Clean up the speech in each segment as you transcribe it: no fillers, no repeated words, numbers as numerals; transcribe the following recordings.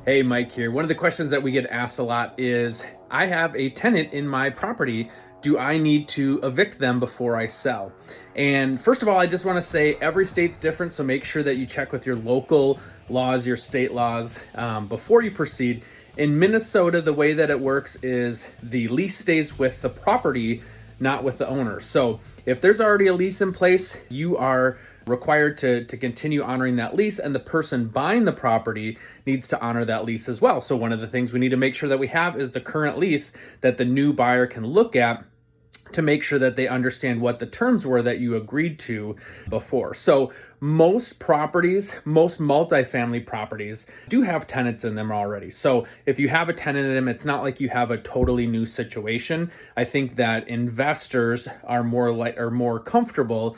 Hey, Mike here. One of the questions that we get asked a lot is, I have a tenant in my property. Do I need to evict them before I sell? And first of all, I just want to say every state's different, so make sure that you check with your local laws, your state laws, before you proceed. In Minnesota, the way that it works is the lease stays with the property, not with the owner. So if there's already a lease in place, you are required to continue honoring that lease, and the person buying the property needs to honor that lease as well. So one of the things we need to make sure that we have is the current lease that the new buyer can look at to make sure that they understand what the terms were that you agreed to before. So most properties, most multifamily properties do have tenants in them already. So if you have a tenant in them, it's not like you have a totally new situation. I think that investors are more comfortable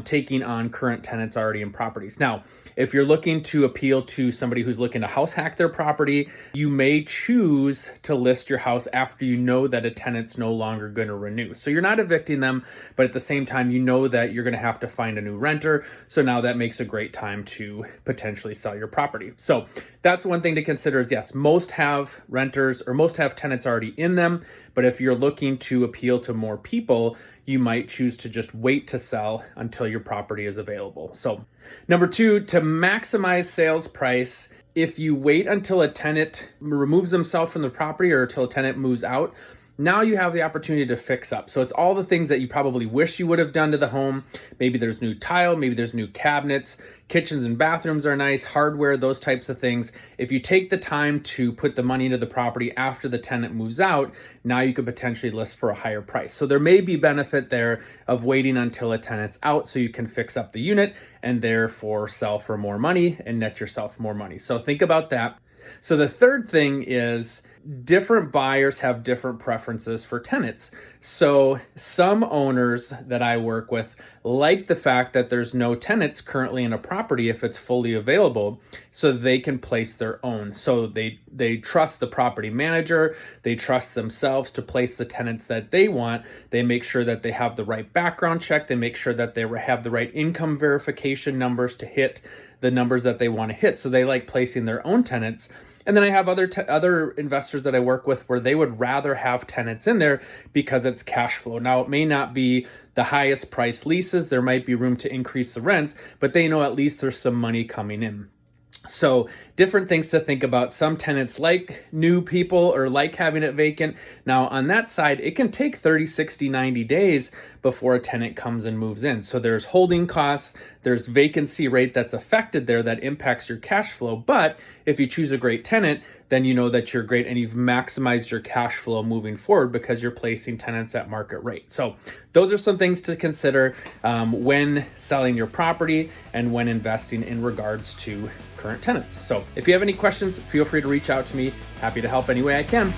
taking on current tenants already in properties. Now, if you're looking to appeal to somebody who's looking to house hack their property, you may choose to list your house after you know that a tenant's no longer going to renew. So you're not evicting them, but at the same time, you know that you're going to have to find a new renter. So now that makes a great time to potentially sell your property. So that's one thing to consider is, yes, most have renters or most have tenants already in them. But if you're looking to appeal to more people, you might choose to just wait to sell until your property is available. So number two, to maximize sales price, if you wait until a tenant removes themselves from the property or until a tenant moves out, now you have the opportunity to fix up. So it's all the things that you probably wish you would have done to the home. Maybe there's new tile, maybe there's new cabinets, kitchens and bathrooms are nice, hardware, those types of things. If you take the time to put the money into the property after the tenant moves out, now you could potentially list for a higher price. So there may be benefit there of waiting until a tenant's out so you can fix up the unit and therefore sell for more money and net yourself more money. So think about that. So the third thing is different buyers have different preferences for tenants. So some owners that I work with like the fact that there's no tenants currently in a property if it's fully available, so they can place their own. So they trust the property manager, they trust themselves to place the tenants that they want. They make sure that they have the right background check, they make sure that they have the right income verification numbers to hit the numbers that they want to hit. So they like placing their own tenants. And then I have other investors that I work with where they would rather have tenants in there because it's cash flow. Now, it may not be the highest price leases. There might be room to increase the rents, but they know at least there's some money coming in. So different things to think about. Some tenants like new people or like having it vacant. Now on that side, it can take 30, 60, 90 days before a tenant comes and moves in. So there's holding costs, there's vacancy rate that's affected there that impacts your cash flow. But if you choose a great tenant, then you know that you're great and you've maximized your cash flow moving forward because you're placing tenants at market rate. So those are some things to consider when selling your property and when investing in regards to current tenants. So if you have any questions, feel free to reach out to me. Happy to help any way I can.